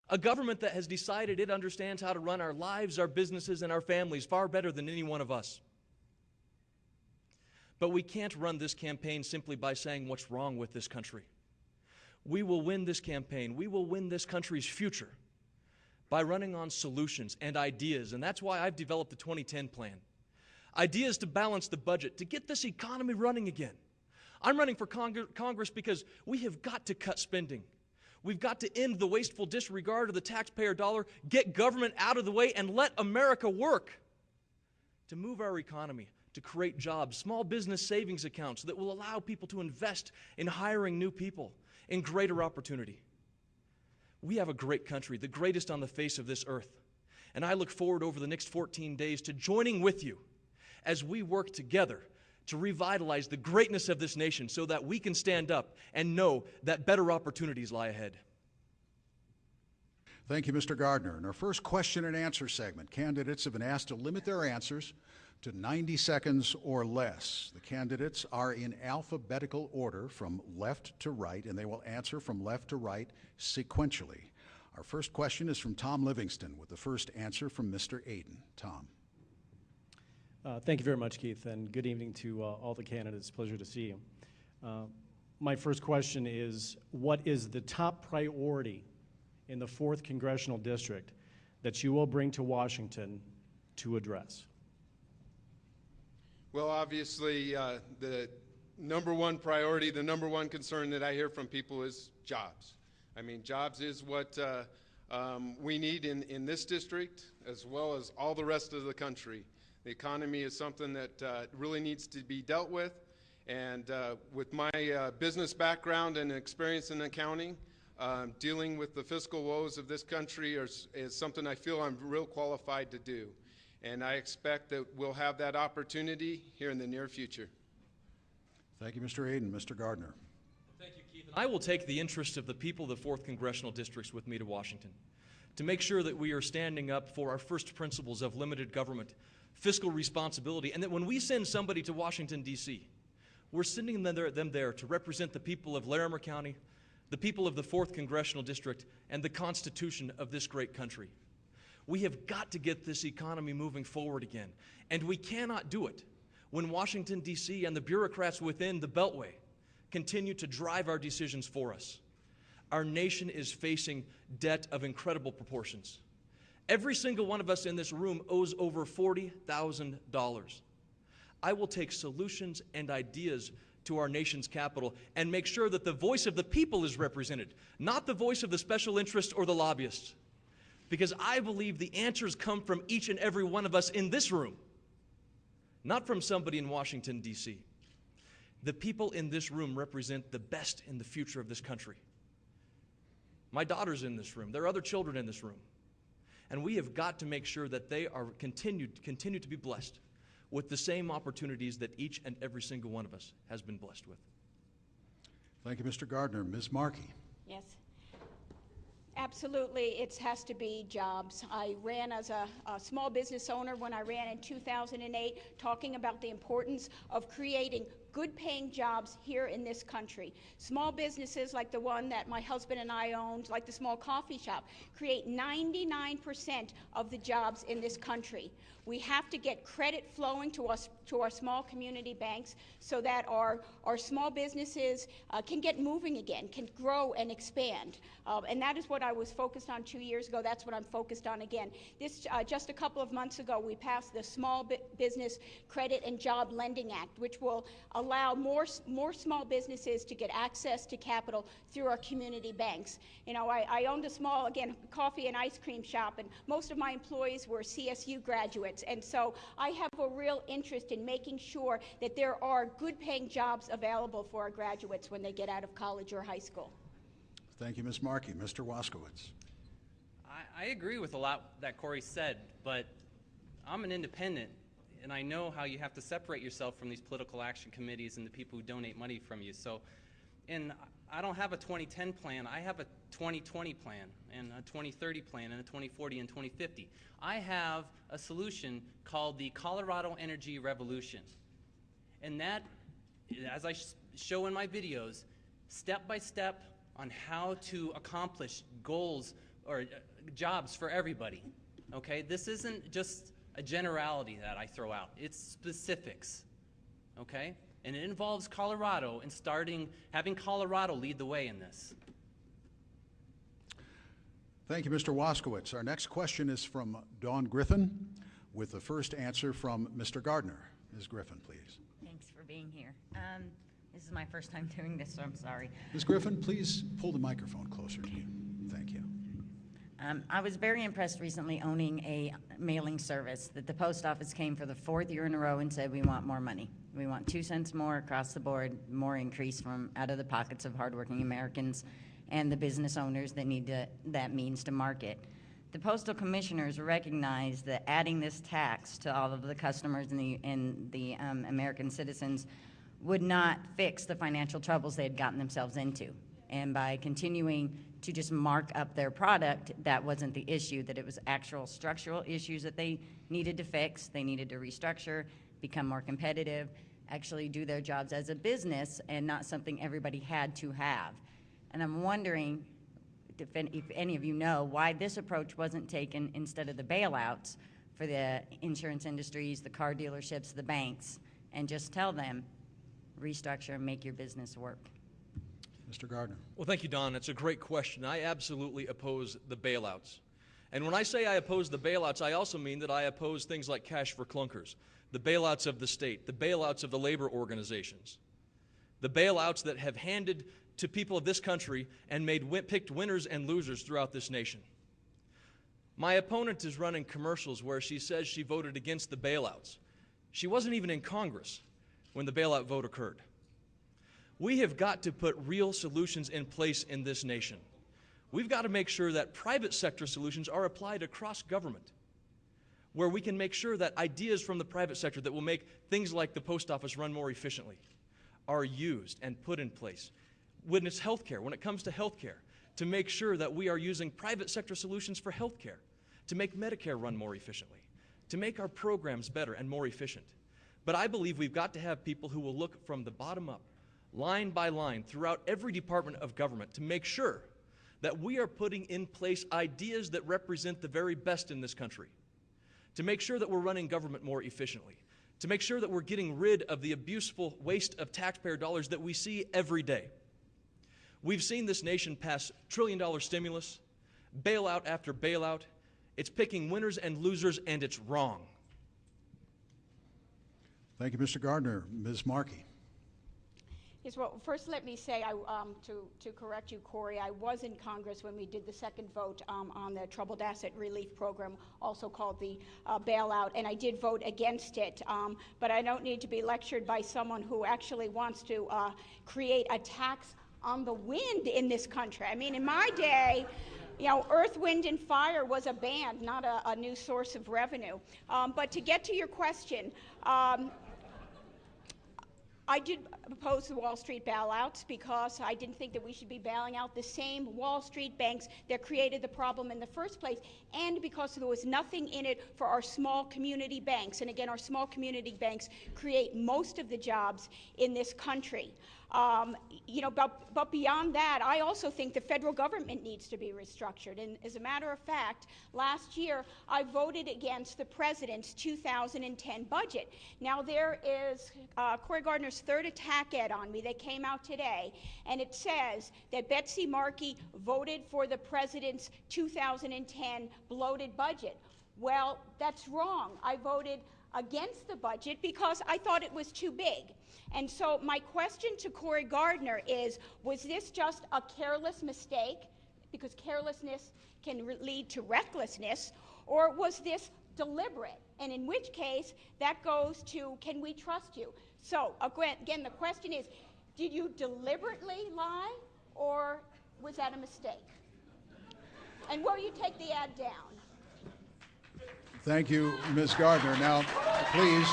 A government that has decided it understands how to run our lives, our businesses, and our families far better than any one of us. But we can't run this campaign simply by saying what's wrong with this country. We will win this campaign. We will win this country's future by running on solutions and ideas, and that's why I've developed the 2010 plan. Ideas to balance the budget, to get this economy running again. I'm running for Congress because we have got to cut spending. We've got to end the wasteful disregard of the taxpayer dollar, get government out of the way, and let America work to move our economy, to create jobs, small business savings accounts that will allow people to invest in hiring new people, in greater opportunity. We have a great country, the greatest on the face of this earth. And I look forward over the next 14 days to joining with you as we work together to revitalize the greatness of this nation so that we can stand up and know that better opportunities lie ahead. Thank you, Mr. Gardner. In our first question and answer segment, candidates have been asked to limit their answers to 90 seconds or less. The candidates are in alphabetical order from left to right, and they will answer from left to right sequentially. Our first question is from Tom Livingston, with the first answer from Mr. Aden. Tom. Thank you very much, Keith, and good evening to all the candidates. Pleasure to see you. My first question is, what is the top priority in the 4th Congressional District that you will bring to Washington to address? Well, obviously, the number one priority, the number one concern that I hear from people is jobs. I mean, jobs is what we need in this district as well as all the rest of the country. The economy is something that really needs to be dealt with, and with my business background and experience in accounting, dealing with the fiscal woes of this country is something I feel I'm real qualified to do. And I expect that we'll have that opportunity here in the near future. Thank you, Mr. Aden. Mr. Gardner. Thank you, Keith. I will take the interest of the people of the 4th Congressional Districts with me to Washington to make sure that we are standing up for our first principles of limited government, fiscal responsibility, and that when we send somebody to Washington, D.C., we're sending them there to represent the people of Larimer County, the people of the 4th Congressional District, and the Constitution of this great country. We have got to get this economy moving forward again, and we cannot do it when Washington, D.C. and the bureaucrats within the Beltway continue to drive our decisions for us. Our nation is facing debt of incredible proportions. Every single one of us in this room owes over $40,000. I will take solutions and ideas to our nation's capital and make sure that the voice of the people is represented, not the voice of the special interests or the lobbyists. Because I believe the answers come from each and every one of us in this room, not from somebody in Washington, D.C. The people in this room represent the best in the future of this country. My daughter's in this room. There are other children in this room. And we have got to make sure that they are continue to be blessed with the same opportunities that each and every single one of us has been blessed with. Thank you, Mr. Gardner. Ms. Markey. Yes. Absolutely, it has to be jobs. I ran as a small business owner when I ran in 2008, talking about the importance of creating good-paying jobs here in this country. Small businesses like the one that my husband and I owned, like the small coffee shop, create 99% of the jobs in this country. We have to get credit flowing to us, to our small community banks, so that our small businesses can get moving again, can grow and expand. And that is what I was focused on 2 years ago. That's what I'm focused on again. This just a couple of months ago, we passed the Small Business Credit and Job Lending Act, which will allow more small businesses to get access to capital through our community banks. You know, I owned a small, again, coffee and ice cream shop, and most of my employees were CSU graduates. And so I have a real interest in making sure that there are good-paying jobs available for our graduates when they get out of college or high school. Thank you, Ms. Markey. Mr. Waskowitz. I agree with a lot that Corey said, but I'm an independent, and I know how you have to separate yourself from these political action committees and the people who donate money from you. So, and I don't have a 2010 plan. I have a 2020 plan and a 2030 plan and a 2040 and 2050. I have a solution called the Colorado Energy Revolution. And that, as I show in my videos, step by step on how to accomplish goals jobs for everybody. Okay, this isn't just a generality that I throw out. It's specifics. Okay, and it involves Colorado and having Colorado lead the way in this. Thank you, Mr. Waskowitz. Our next question is from Dawn Griffin, with the first answer from Mr. Gardner. Ms. Griffin, please. Thanks for being here. This is my first time doing this, so I'm sorry. Ms. Griffin, please pull the microphone closer to you. Thank you. I was very impressed recently owning a mailing service that the post office came for the 4th year in a row and said, we want more money. We want 2 cents more across the board, more increase from out of the pockets of hardworking Americans and the business owners that need that means to market. The postal commissioners recognize that adding this tax to all of the customers and the American citizens would not fix the financial troubles they had gotten themselves into. And by continuing to just mark up their product, that wasn't the issue, that it was actual structural issues that they needed to fix. They needed to restructure, become more competitive, actually do their jobs as a business and not something everybody had to have. And I'm wondering if any of you know why this approach wasn't taken instead of the bailouts for the insurance industries, the car dealerships, the banks, and just tell them, restructure and make your business work. Mr. Gardner. Well, thank you, Don. It's a great question. I absolutely oppose the bailouts. And when I say I oppose the bailouts, I also mean that I oppose things like cash for clunkers, the bailouts of the state, the bailouts of the labor organizations, the bailouts that have handed to people of this country and picked winners and losers throughout this nation. My opponent is running commercials where she says she voted against the bailouts. She wasn't even in Congress when the bailout vote occurred. We have got to put real solutions in place in this nation. We've got to make sure that private sector solutions are applied across government, where we can make sure that ideas from the private sector that will make things like the post office run more efficiently are used and put in place. When it's healthcare, when it comes to healthcare, to make sure that we are using private sector solutions for healthcare, to make Medicare run more efficiently, to make our programs better and more efficient. But I believe we've got to have people who will look from the bottom up, line by line, throughout every department of government to make sure that we are putting in place ideas that represent the very best in this country, to make sure that we're running government more efficiently, to make sure that we're getting rid of the abuseful waste of taxpayer dollars that we see every day. We've seen this nation pass trillion-dollar stimulus, bailout after bailout. It's picking winners and losers, and it's wrong. Thank you, Mr. Gardner. Ms. Markey. Yes, well, first let me say, to correct you, Corey, I was in Congress when we did the second vote on the Troubled Asset Relief Program, also called the bailout, and I did vote against it. But I don't need to be lectured by someone who actually wants to create a tax on the wind in this country. I mean, in my day, you know, Earth, Wind, and Fire was a band, not a new source of revenue. But to get to your question, I did oppose the Wall Street bailouts because I didn't think that we should be bailing out the same Wall Street banks that created the problem in the first place, and because there was nothing in it for our small community banks. And again, our small community banks create most of the jobs in this country. You know, but beyond that, I also think the federal government needs to be restructured. And as a matter of fact, last year I voted against the president's 2010 budget. Now there is Cory Gardner's third attack ad on me that came out today, and it says that Betsy Markey voted for the president's 2010 bloated budget. Well, that's wrong. I voted against the budget because I thought it was too big. And so my question to Cory Gardner is, was this just a careless mistake, because carelessness can lead to recklessness, or was this deliberate? And in which case, that goes to, can we trust you? So again, the question is, did you deliberately lie, or was that a mistake? And will you take the ad down? Thank you, Ms. Gardner. Now, please,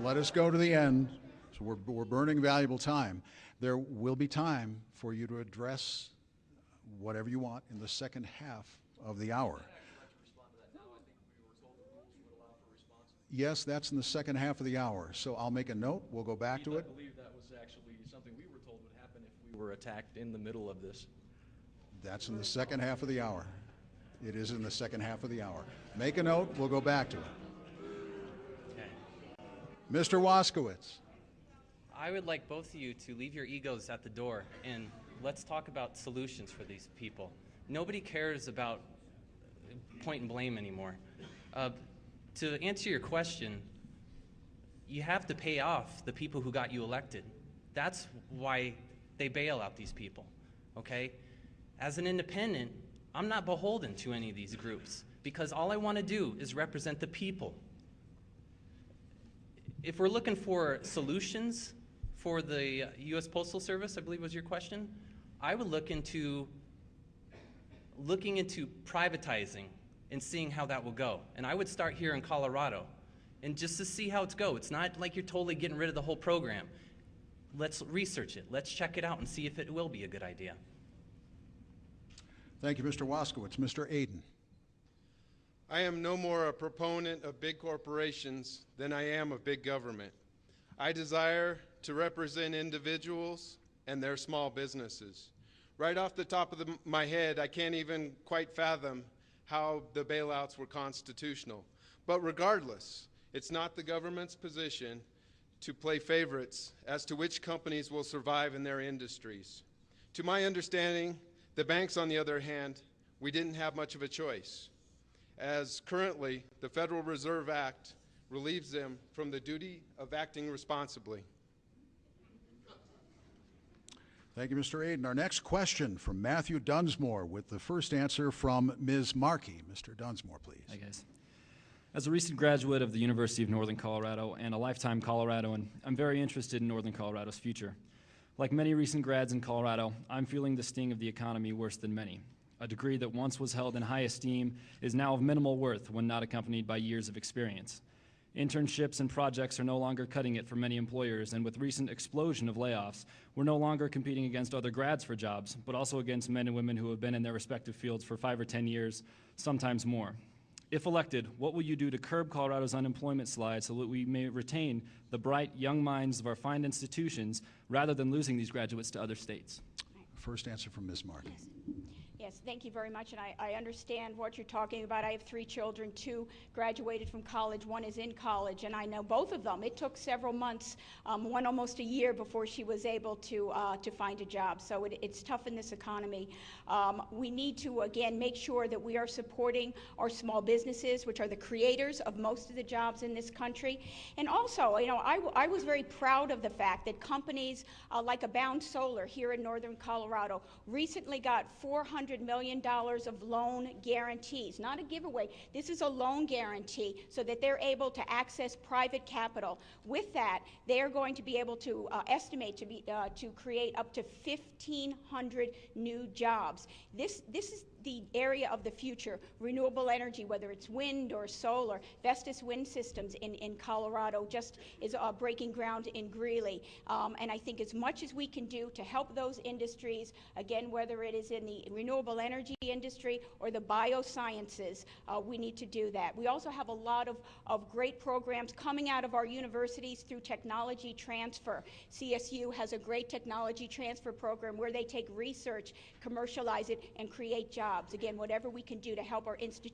let us go to the end. So we're burning valuable time. There will be time for you to address whatever you want in the second half of the hour. Yes, that's in the second half of the hour. So I'll make a note. We'll go back to it. I believe that was actually something we were told would happen if we were attacked in the middle of this. That's in the second half of the hour. It is in the second half of the hour. Make a note. We'll go back to it. Okay. Mr. Waskowitz. I would like both of you to leave your egos at the door and let's talk about solutions for these people. Nobody cares about point and blame anymore. To answer your question, you have to pay off the people who got you elected. That's why they bail out these people, okay? As an independent, I'm not beholden to any of these groups because all I want to do is represent the people. If we're looking for solutions for the U.S. Postal Service, I believe was your question, I would looking into privatizing and seeing how that will go. And I would start here in Colorado and just to see how it's go. It's not like you're totally getting rid of the whole program. Let's research it. Let's check it out and see if it will be a good idea. Thank you, Mr. Waskowitz. Mr. Aden. I am no more a proponent of big corporations than I am of big government. I desire to represent individuals and their small businesses. Right off the top of my head, I can't even quite fathom how the bailouts were constitutional. But regardless, it's not the government's position to play favorites as to which companies will survive in their industries. To my understanding, the banks, on the other hand, we didn't have much of a choice, as currently the Federal Reserve Act relieves them from the duty of acting responsibly. Thank you, Mr. Aden. Our next question from Matthew Dunsmore with the first answer from Ms. Markey. Mr. Dunsmore, please. Hi, guys. As a recent graduate of the University of Northern Colorado and a lifetime Coloradoan, I'm very interested in Northern Colorado's future. Like many recent grads in Colorado, I'm feeling the sting of the economy worse than many. A degree that once was held in high esteem is now of minimal worth when not accompanied by years of experience. Internships and projects are no longer cutting it for many employers, and with recent explosion of layoffs, we're no longer competing against other grads for jobs, but also against men and women who have been in their respective fields for 5 or 10 years, sometimes more. If elected, what will you do to curb Colorado's unemployment slide so that we may retain the bright young minds of our fine institutions rather than losing these graduates to other states? First answer from Ms. Markey. Yes, thank you very much, and I understand what you're talking about. I have 3 children, 2 graduated from college, 1 is in college, and I know both of them. It took several months, one almost a year before she was able to find a job, so it's tough in this economy. We need to, again, make sure that we are supporting our small businesses, which are the creators of most of the jobs in this country. And also, you know, I was very proud of the fact that companies like Abound Solar here in Northern Colorado recently got $400 million of loan guarantees, not a giveaway. This is a loan guarantee so that they're able to access private capital. With that, they are going to be able to estimate to create up to 1,500 new jobs. This is the area of the future, renewable energy, whether it's wind or solar. Vestas Wind Systems in Colorado just is breaking ground in Greeley. And I think as much as we can do to help those industries, again, whether it is in the renewable energy industry or the biosciences, we need to do that. We also have a lot of great programs coming out of our universities through technology transfer. CSU has a great technology transfer program where they take research, commercialize it, and create jobs. Again, whatever we can do to help our institutions